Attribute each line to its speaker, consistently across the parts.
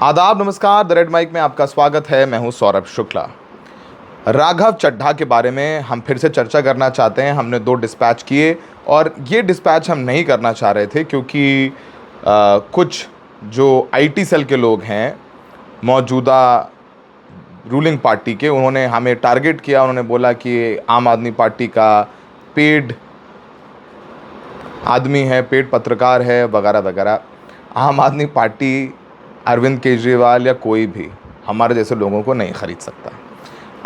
Speaker 1: आदाब, नमस्कार। The red mic में आपका स्वागत है। मैं हूं सौरभ शुक्ला। राघव चड्ढा के बारे में हम फिर से चर्चा करना चाहते हैं। हमने 2 डिस्पैच किए और ये डिस्पैच हम नहीं करना चाह रहे थे क्योंकि कुछ जो आईटी सेल के लोग हैं मौजूदा रूलिंग पार्टी के, उन्होंने हमें टारगेट किया। उन्होंने बोला कि आम आदमी पार्टी का पेड आदमी है, पेड पत्रकार है, वगैरह वगैरह। आम आदमी पार्टी, अरविंद केजरीवाल या कोई भी हमारे जैसे लोगों को नहीं ख़रीद सकता।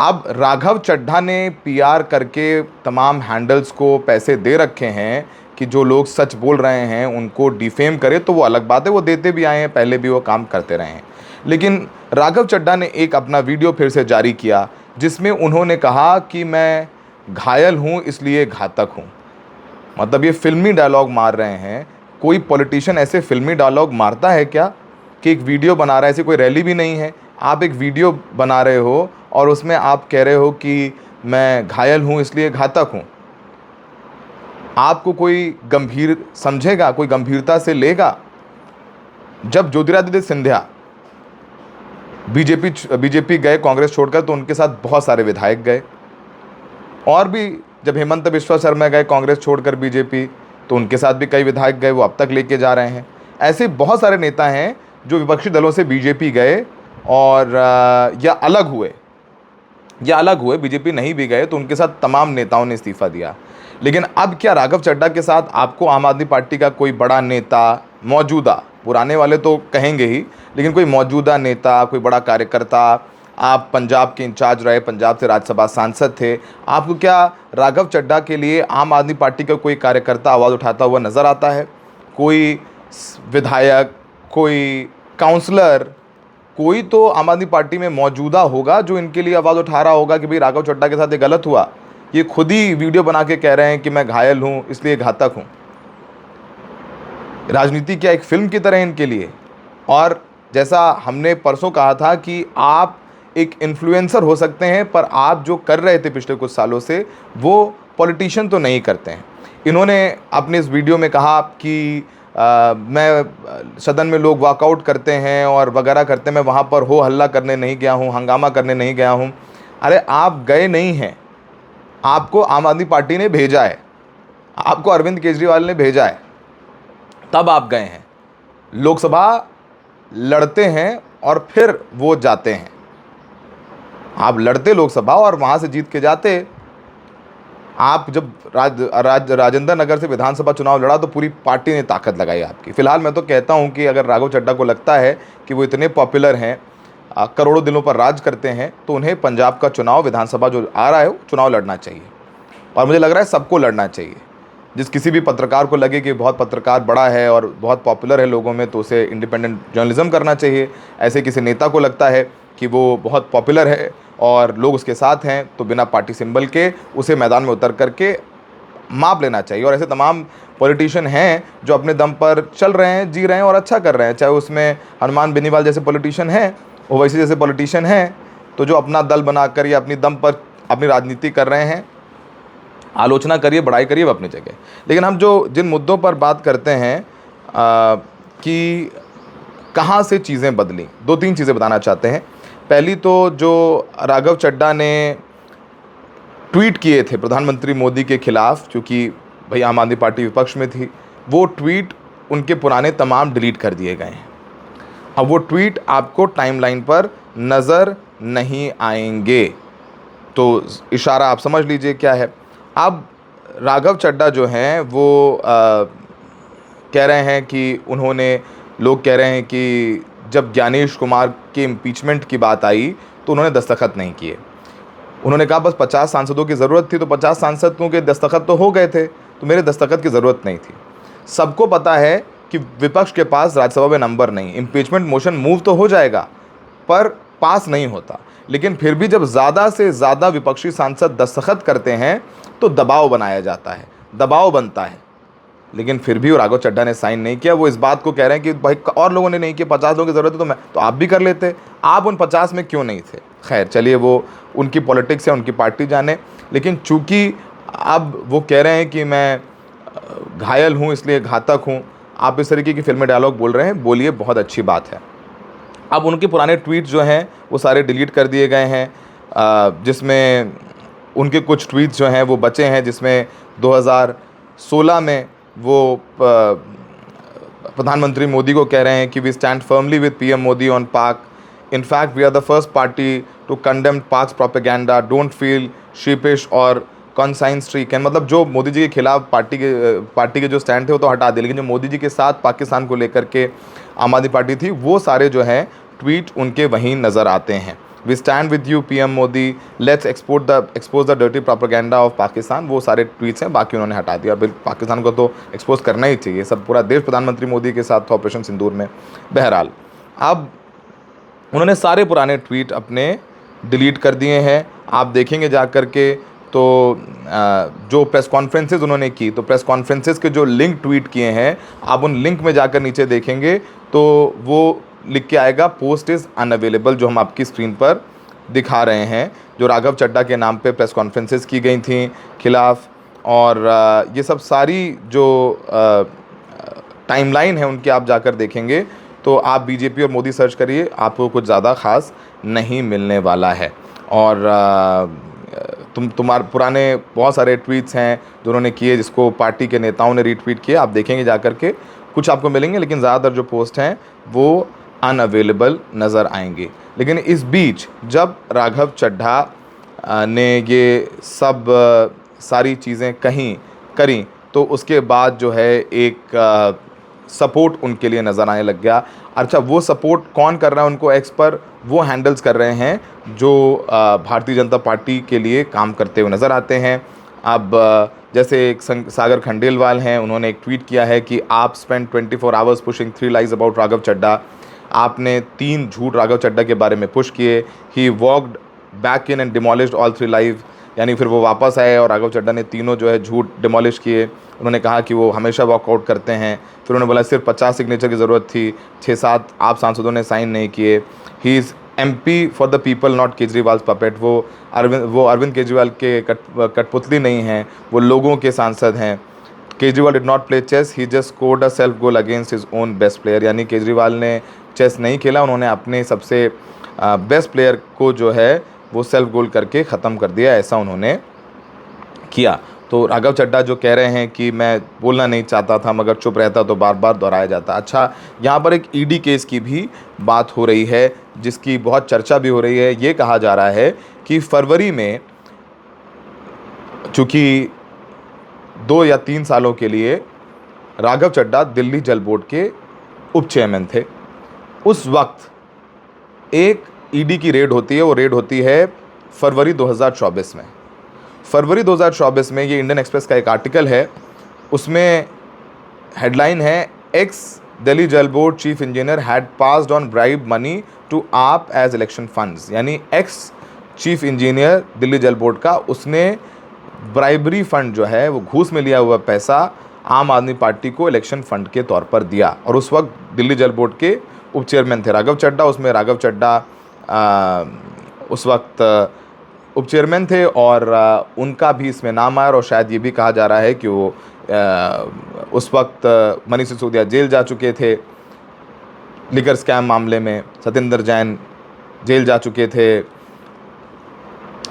Speaker 1: अब राघव चड्ढा ने पीआर करके तमाम हैंडल्स को पैसे दे रखे हैं कि जो लोग सच बोल रहे हैं उनको डिफेम करे, तो वो अलग बात है, वो देते भी आए हैं, पहले भी वो काम करते रहे हैं। लेकिन राघव चड्ढा ने एक अपना वीडियो फिर से जारी किया जिसमें उन्होंने कहा कि मैं घायल हूँ इसलिए घातक हूँ। मतलब ये फिल्मी डायलॉग मार रहे हैं। कोई पॉलिटिशियन ऐसे फिल्मी डायलॉग मारता है क्या कि एक वीडियो बना रहा है? ऐसी कोई रैली भी नहीं है, आप एक वीडियो बना रहे हो और उसमें आप कह रहे हो कि मैं घायल हूँ इसलिए घातक हूँ। आपको कोई गंभीर समझेगा, कोई गंभीरता से लेगा? जब ज्योतिरादित्य सिंधिया बीजेपी गए कांग्रेस छोड़कर, तो उनके साथ बहुत सारे विधायक गए। और भी जब हेमंत बिश्वा शर्मा गए कांग्रेस छोड़कर बीजेपी, तो उनके साथ भी कई विधायक गए, वो अब तक लेके जा रहे हैं। ऐसे बहुत सारे नेता हैं जो विपक्षी दलों से बीजेपी गए और या अलग हुए, बीजेपी नहीं भी गए, तो उनके साथ तमाम नेताओं ने इस्तीफा दिया। लेकिन अब क्या राघव चड्ढा के साथ आपको आम आदमी पार्टी का कोई बड़ा नेता, मौजूदा, पुराने वाले तो कहेंगे ही, लेकिन कोई मौजूदा नेता, कोई बड़ा कार्यकर्ता, आप पंजाब के इंचार्ज रहे, पंजाब से राज्यसभा सांसद थे, आपको क्या राघव चड्ढा के लिए आम आदमी पार्टी का कोई कार्यकर्ता आवाज़ उठाता हुआ नज़र आता है? कोई विधायक, कोई काउंसलर, कोई तो आम आदमी पार्टी में मौजूदा होगा जो इनके लिए आवाज़ उठा रहा होगा कि भाई राघव चड्ढा के साथ ये गलत हुआ। ये खुद ही वीडियो बना के कह रहे हैं कि मैं घायल हूँ इसलिए घातक हूँ। राजनीति क्या एक फिल्म की तरह इनके लिए? और जैसा हमने परसों कहा था कि आप एक इन्फ्लुएंसर हो सकते हैं, पर आप जो कर रहे थे पिछले कुछ सालों से वो पॉलिटिशियन तो नहीं करते हैं। इन्होंने अपने इस वीडियो में कहा कि मैं सदन में लोग वॉकआउट करते हैं और वगैरह करते हैं, मैं वहाँ पर हो हल्ला करने नहीं गया हूँ, हंगामा करने नहीं गया हूँ। अरे आप गए नहीं हैं, आपको आम आदमी पार्टी ने भेजा है, आपको अरविंद केजरीवाल ने भेजा है, तब आप गए हैं। लोकसभा लड़ते हैं और फिर वो जाते हैं। आप लड़ते लोकसभा और वहाँ से जीत के जाते। आप जब राजेंद्र नगर से विधानसभा चुनाव लड़ा तो पूरी पार्टी ने ताकत लगाई आपकी। फिलहाल मैं तो कहता हूं कि अगर राघव चड्ढा को लगता है कि वो इतने पॉपुलर हैं, करोड़ों दिलों पर राज करते हैं, तो उन्हें पंजाब का चुनाव, विधानसभा जो आ रहा है, वो चुनाव लड़ना चाहिए। और मुझे लग रहा है सबको लड़ना चाहिए। जिस किसी भी पत्रकार को लगे कि बहुत पत्रकार बड़ा है और बहुत पॉपुलर है लोगों में, तो उसे इंडिपेंडेंट जर्नलिज्म करना चाहिए। ऐसे किसी नेता को लगता है कि वो बहुत पॉपुलर है और लोग उसके साथ हैं, तो बिना पार्टी सिंबल के उसे मैदान में उतर करके माप लेना चाहिए। और ऐसे तमाम पॉलिटिशियन हैं जो अपने दम पर चल रहे हैं, जी रहे हैं और अच्छा कर रहे हैं। चाहे उसमें हनुमान बेनीवाल जैसे पॉलिटिशियन हैं, ओवैसी जैसे पॉलिटिशियन हैं, तो जो अपना दल बनाकर या अपनी दम पर अपनी राजनीति कर रहे हैं। आलोचना करिए, बड़ाई करिए, वो अपनी जगह। लेकिन हम जो जिन मुद्दों पर बात करते हैं कि कहाँ से चीज़ें बदली, 2-3 चीज़ें बताना चाहते हैं। पहली तो जो राघव चड्ढा ने ट्वीट किए थे प्रधानमंत्री मोदी के खिलाफ, क्योंकि भाई आम आदमी पार्टी विपक्ष में थी, वो ट्वीट उनके पुराने तमाम डिलीट कर दिए गए हैं। अब वो ट्वीट आपको टाइमलाइन पर नज़र नहीं आएंगे, तो इशारा आप समझ लीजिए क्या है। अब राघव चड्ढा जो हैं वो कह रहे हैं कि लोग कह रहे हैं कि जब ज्ञानेश कुमार के इम्पीचमेंट की बात आई तो उन्होंने दस्तखत नहीं किए। उन्होंने कहा बस 50 सांसदों की ज़रूरत थी, तो 50 सांसदों के दस्तखत तो हो गए थे, तो मेरे दस्तखत की ज़रूरत नहीं थी। सबको पता है कि विपक्ष के पास राज्यसभा में नंबर नहीं। इम्पीचमेंट मोशन मूव तो हो जाएगा पर पास नहीं होता। लेकिन फिर भी जब ज़्यादा से ज़्यादा विपक्षी सांसद दस्तखत करते हैं तो दबाव बनाया जाता है, दबाव बनता है। लेकिन फिर भी राघव चड्ढा ने साइन नहीं किया। वो इस बात को कह रहे हैं कि भाई और लोगों ने नहीं किया, 50 लोगों की ज़रूरत है तो आप भी कर लेते, आप उन 50 में क्यों नहीं थे? खैर चलिए, वो उनकी पॉलिटिक्स है, उनकी पार्टी जाने। लेकिन चूंकि अब वो कह रहे हैं कि मैं घायल हूँ इसलिए घातक हूँ, आप इस तरीके की फिल्मी डायलॉग बोल रहे हैं, बोलिए, बहुत अच्छी बात है। अब उनके पुराने ट्वीट जो हैं वो सारे डिलीट कर दिए गए हैं, जिसमें उनके कुछ ट्वीट्स जो हैं वो बचे हैं, जिसमें 2016 में वो प्रधानमंत्री मोदी को कह रहे हैं कि we stand firmly with PM Modi on Pak, in fact we are the first party to condemn Pak's propaganda, don't feel sheepish और कॉन्साइन स्ट्रीक है। मतलब जो मोदी जी के खिलाफ पार्टी के जो स्टैंड थे वो तो हटा दिए, लेकिन जो मोदी जी के साथ पाकिस्तान को लेकर के आम आदमी पार्टी थी, वो सारे जो हैं ट्वीट उनके वहीं नज़र आते हैं। We stand with you PM Modi, let's expose the dirty propaganda of Pakistan, वो सारे ट्वीट्स हैं, बाकी उन्होंने हटा दिया। बिल्कुल पाकिस्तान को तो एक्सपोज करना ही चाहिए, सब पूरा देश प्रधानमंत्री मोदी के साथ था ऑपरेशन सिंदूर में। बहरहाल अब उन्होंने सारे पुराने ट्वीट अपने डिलीट कर दिए हैं। आप देखेंगे जा कर के तो जो प्रेस कॉन्फ्रेंसेज उन्होंने की, तो प्रेस कॉन्फ्रेंसेज के जो लिंक ट्वीट किए हैं, आप उन लिंक में जाकर नीचे देखेंगे तो वो लिख के आएगा पोस्ट इज़ अनअवेलेबल, जो हम आपकी स्क्रीन पर दिखा रहे हैं, जो राघव चड्ढा के नाम पे प्रेस कॉन्फ्रेंसेज की गई थी खिलाफ। और ये सब सारी जो टाइमलाइन है उनकी आप जाकर देखेंगे तो आप बीजेपी और मोदी सर्च करिए, आपको कुछ ज़्यादा ख़ास नहीं मिलने वाला है। और तुम्हारे पुराने बहुत सारे ट्वीट्स हैं जो उन्होंने किए, जिसको पार्टी के नेताओं ने रीट्वीट किए, आप देखेंगे जा कर के कुछ आपको मिलेंगे, लेकिन ज़्यादातर जो पोस्ट हैं वो अनअवेलेबल नज़र आएंगे। लेकिन इस बीच जब राघव चड्ढा ने ये सब सारी चीज़ें करी तो उसके बाद जो है एक सपोर्ट उनके लिए नज़र आने लग गया। अच्छा, वो सपोर्ट कौन कर रहा है उनको एक्स पर, वो हैंडल्स कर रहे हैं जो भारतीय जनता पार्टी के लिए काम करते हुए नज़र आते हैं। अब जैसे एक सागर खंडेलवाल हैं, उन्होंने एक ट्वीट किया है कि आप spend 24 hours pushing 3 lies about Raghav Chadha, आपने 3 झूठ राघव चड्ढा के बारे में पुश किए। He walked back in and demolished all 3 live, यानी फिर वो वापस आए और राघव चड्ढा ने तीनों जो है झूठ डिमोलिश किए। उन्होंने कहा कि वो हमेशा वॉकआउट करते हैं। फिर उन्होंने बोला सिर्फ 50 सिग्नेचर की ज़रूरत थी, 6-7 आप सांसदों ने साइन नहीं किए। He is MP for the people not Kejriwal puppet, वो अरविंद केजरीवाल के कठपुतली नहीं हैं, वो लोगों के सांसद हैं। Kejriwal did not play chess, he just scored a self goal against his own best player, यानी केजरीवाल ने चेस नहीं खेला, उन्होंने अपने सबसे बेस्ट प्लेयर को जो है वो सेल्फ गोल करके ख़त्म कर दिया, ऐसा उन्होंने किया। तो राघव चड्ढा जो कह रहे हैं कि मैं बोलना नहीं चाहता था मगर चुप रहता तो बार बार दोहराया जाता। अच्छा, यहाँ पर एक ED केस की भी बात हो रही है, जिसकी बहुत चर्चा भी हो रही है। ये कहा जा रहा है कि फरवरी में, चूँकि 2 या 3 सालों के लिए राघव चड्ढा दिल्ली जल बोर्ड के उप चेयरमैन थे, उस वक्त एक ED की रेड होती है, वो रेड होती है फरवरी 2024 में। फरवरी 2024 में ये इंडियन एक्सप्रेस का एक आर्टिकल है, उसमें हेडलाइन है ex Delhi Jal board chief engineer had passed on bribe money to AAP as election funds, यानी ex chief engineer Delhi Jal board का, उसने ब्राइबरी फंड जो है वो घूस में लिया हुआ पैसा आम आदमी पार्टी को इलेक्शन फंड के तौर पर दिया। और उस वक्त दिल्ली जल बोर्ड के उप चेयरमैन थे राघव चड्ढा, उसमें राघव चड्ढा उस वक्त उप चेयरमैन थे और उनका भी इसमें नाम आया। और शायद ये भी कहा जा रहा है कि वो उस वक्त मनीष सिसोदिया जेल जा चुके थे लिकर स्कैम मामले में, सत्येंद्र जैन जेल जा चुके थे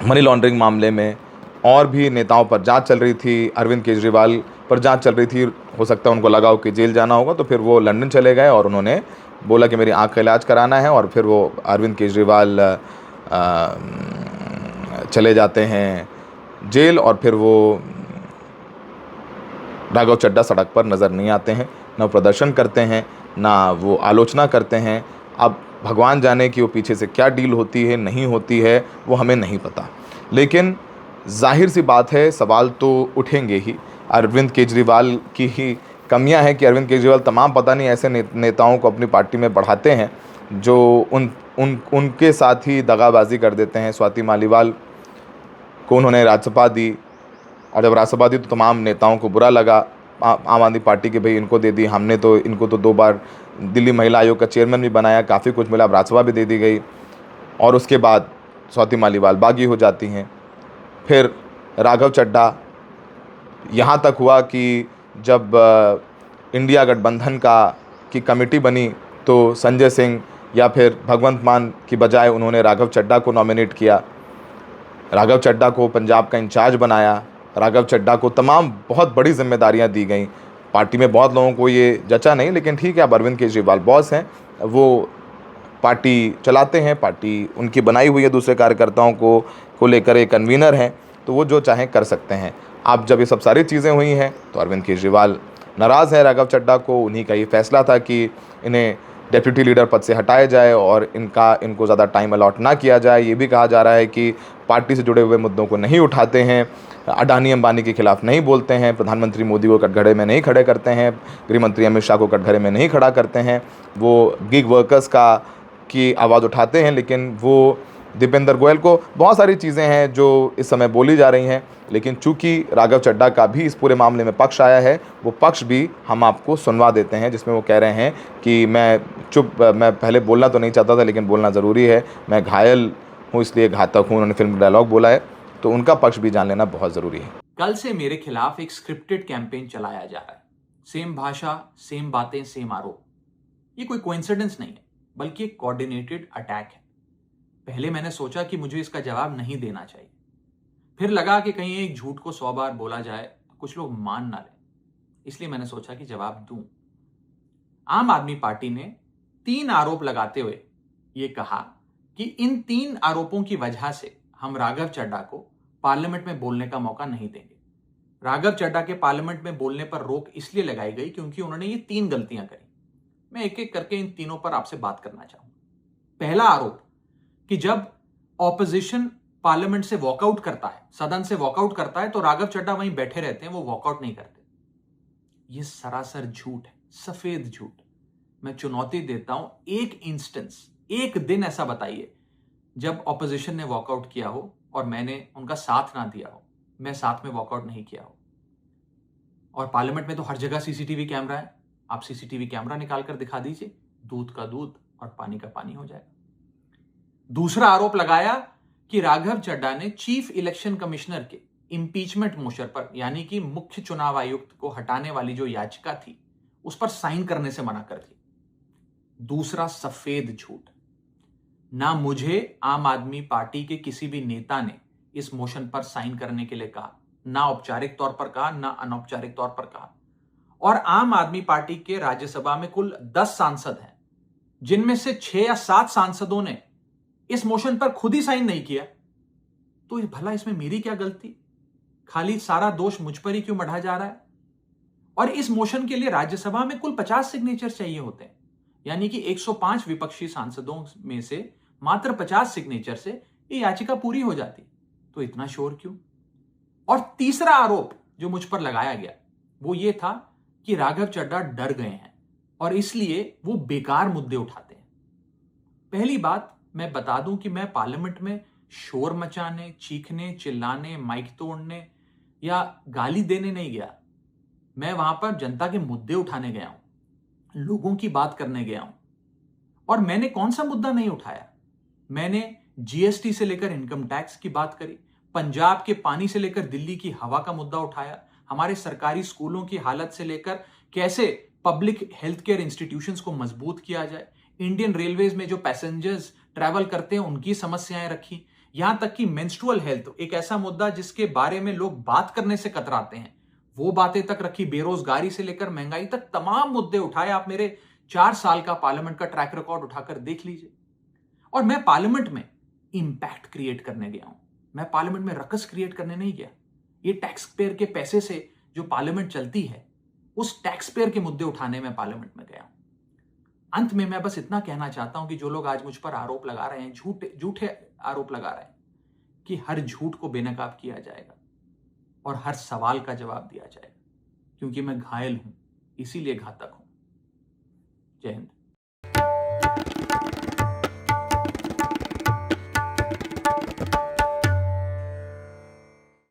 Speaker 1: मनी लॉन्ड्रिंग मामले में, और भी नेताओं पर जांच चल रही थी, अरविंद केजरीवाल पर जांच चल रही थी। हो सकता है उनको लगा हो कि जेल जाना होगा, तो फिर वो लंदन चले गए और उन्होंने बोला कि मेरी आँख का इलाज कराना है, और फिर वो अरविंद केजरीवाल चले जाते हैं जेल, और फिर वो राघव चड्ढा सड़क पर नज़र नहीं आते हैं, ना प्रदर्शन करते हैं, ना वो आलोचना करते हैं। अब भगवान जाने कि वो पीछे से क्या डील होती है नहीं होती है, वो हमें नहीं पता। लेकिन जाहिर सी बात है, सवाल तो उठेंगे ही। अरविंद केजरीवाल की ही कमियां हैं कि अरविंद केजरीवाल तमाम पता नहीं ऐसे नेताओं को अपनी पार्टी में बढ़ाते हैं जो उनके साथ ही दगाबाजी कर देते हैं। स्वाति मालीवाल को उन्होंने राज्यसभा दी, और जब राज्यसभा दी तो तमाम नेताओं को बुरा लगा आम आदमी पार्टी के, भाई इनको दे दी हमने, तो इनको तो 2 बार दिल्ली महिला आयोग का चेयरमैन भी बनाया, काफ़ी कुछ मिला, अब राज्यसभा भी दे दी गई। और उसके बाद स्वाति मालीवाल बागी हो जाती हैं। फिर राघव चड्ढा, यहाँ तक हुआ कि जब इंडिया गठबंधन की कमेटी बनी तो संजय सिंह या फिर भगवंत मान की बजाय उन्होंने राघव चड्ढा को नॉमिनेट किया, राघव चड्ढा को पंजाब का इंचार्ज बनाया, राघव चड्ढा को तमाम बहुत बड़ी जिम्मेदारियां दी गई। पार्टी में बहुत लोगों को ये जचा नहीं, लेकिन ठीक है, अब अरविंद केजरीवाल बॉस हैं, वो पार्टी चलाते हैं, पार्टी उनकी बनाई हुई है, दूसरे कार्यकर्ताओं को लेकर एक कन्वीनर हैं, तो वो जो चाहें कर सकते हैं। अब जब ये सब सारी चीज़ें हुई हैं तो अरविंद केजरीवाल नाराज़ है राघव चड्ढा को, उन्हीं का ये फैसला था कि इन्हें डेप्यूटी लीडर पद से हटाया जाए और इनको ज़्यादा टाइम अलॉट ना किया जाए। ये भी कहा जा रहा है कि पार्टी से जुड़े हुए मुद्दों को नहीं उठाते हैं, अडानी अंबानी के खिलाफ नहीं बोलते हैं, प्रधानमंत्री मोदी को कटघरे में नहीं खड़े करते हैं, गृह मंत्री अमित शाह को कटघरे में नहीं खड़ा करते हैं, वो गिग वर्कर्स की आवाज़ उठाते हैं, लेकिन वो दीपेंद्र गोयल को बहुत सारी चीज़ें हैं जो इस समय बोली जा रही हैं। लेकिन चूंकि राघव चड्ढा का भी इस पूरे मामले में पक्ष आया है, वो पक्ष भी हम आपको सुनवा देते हैं, जिसमें वो कह रहे हैं कि मैं पहले बोलना तो नहीं चाहता था लेकिन बोलना ज़रूरी है, मैं घायल हूँ इसलिए घातक हूँ, उन्होंने फिल्म डायलॉग बोला है, तो उनका पक्ष भी जान लेना बहुत ज़रूरी है।
Speaker 2: कल से मेरे खिलाफ एक स्क्रिप्टेड कैंपेन चलाया जा रहा है। सेम भाषा, सेम बातें, सेम आरोप। ये कोई कोइंसिडेंस नहीं है, बल्कि एक कोऑर्डिनेटेड अटैक है। पहले मैंने सोचा कि मुझे इसका जवाब नहीं देना चाहिए, फिर लगा कि कहीं एक झूठ को 100 बार बोला जाए तो कुछ लोग मान ना लें, इसलिए मैंने सोचा कि जवाब दूं। आम आदमी पार्टी ने 3 आरोप लगाते हुए यह कहा कि इन 3 आरोपों की वजह से हम राघव चड्ढा को पार्लियामेंट में बोलने का मौका नहीं देंगे। राघव चड्ढा के पार्लियामेंट में बोलने पर रोक इसलिए लगाई गई क्योंकि उन्होंने ये 3 गलतियां करी। मैं एक एक करके इन तीनों पर आपसे बात करना चाहूंगा। पहला आरोप कि जब ऑपोजिशन पार्लियामेंट से वॉकआउट करता है, सदन से वॉकआउट करता है, तो राघव चड्ढा वहीं बैठे रहते हैं, वो वॉकआउट नहीं करते। यह सरासर झूठ है, सफेद झूठ। मैं चुनौती देता हूं, एक इंस्टेंस, एक दिन ऐसा बताइए जब ऑपोजिशन ने वॉकआउट किया हो और मैंने उनका साथ ना दिया हो, मैं साथ में वॉकआउट नहीं किया हो। और पार्लियामेंट में तो हर जगह सीसीटीवी कैमरा है, आप सीसीटीवी कैमरा निकाल कर दिखा दीजिए, दूध का दूध और पानी का पानी हो जाएगा। दूसरा आरोप लगाया कि राघव चड्ढा ने चीफ इलेक्शन कमिश्नर के इंपीचमेंट मोशन पर, यानी कि मुख्य चुनाव आयुक्त को हटाने वाली जो याचिका थी, उस पर साइन करने से मना कर दिया। दूसरा सफेद झूठ। ना मुझे आम आदमी पार्टी के किसी भी नेता ने इस मोशन पर साइन करने के लिए कहा, ना औपचारिक तौर पर कहा, ना अनौपचारिक तौर पर कहा। और आम आदमी पार्टी के राज्यसभा में कुल 10 सांसद हैं, जिनमें से 6 या 7 सांसदों ने इस मोशन पर खुद ही साइन नहीं किया। तो भला इसमें मेरी क्या गलती? खाली सारा दोष मुझ पर ही क्यों मढ़ा जा रहा है? और इस मोशन के लिए राज्यसभा में कुल 50 सिग्नेचर चाहिए होते हैं, यानी कि 105 विपक्षी सांसदों में से मात्र 50 सिग्नेचर से ये याचिका पूरी हो जाती। तो इतना शोर क्यों? और तीसरा आरोप जो मुझ पर लगाया गया वो ये था कि राघव चड्ढा डर गए हैं और इसलिए वो बेकार मुद्दे उठाते हैं। पहली बात मैं बता दूं कि मैं पार्लियामेंट में शोर मचाने, चीखने, चिल्लाने, माइक तोड़ने या गाली देने नहीं गया। मैं वहां पर जनता के मुद्दे उठाने गया हूं, लोगों की बात करने गया हूं। और मैंने कौन सा मुद्दा नहीं उठाया? मैंने जीएसटी से लेकर इनकम टैक्स की बात करी, पंजाब के पानी से लेकर दिल्ली की हवा का मुद्दा उठाया, हमारे सरकारी स्कूलों की हालत से लेकर कैसे पब्लिक हेल्थ केयर इंस्टीट्यूशंस को मजबूत किया जाए, इंडियन रेलवेज में जो पैसेंजर्स ट्रैवल करते हैं उनकी समस्याएं रखी, यहां तक कि मेंस्ट्रुअल हेल्थ, एक ऐसा मुद्दा जिसके बारे में लोग बात करने से कतराते हैं, वो बातें तक रखी। बेरोजगारी से लेकर महंगाई तक तमाम मुद्दे उठाए। आप मेरे 4 साल का पार्लियामेंट का ट्रैक रिकॉर्ड उठाकर देख लीजिए। और मैं पार्लियामेंट में इंपैक्ट क्रिएट करने गया हूं, मैं पार्लियामेंट में रकस क्रिएट करने नहीं गया। ये टैक्स पेयर के पैसे से जो पार्लियामेंट चलती है, उस टैक्स पेयर के मुद्दे उठाने में पार्लियामेंट में गया हूं। अंत में मैं बस इतना कहना चाहता हूं कि जो लोग आज मुझ पर आरोप लगा रहे हैं, झूठे आरोप लगा रहे हैं, कि हर झूठ को बेनकाब किया जाएगा और हर सवाल का जवाब दिया जाएगा, क्योंकि मैं घायल हूं, इसीलिए घातक हूं। जय हिंद।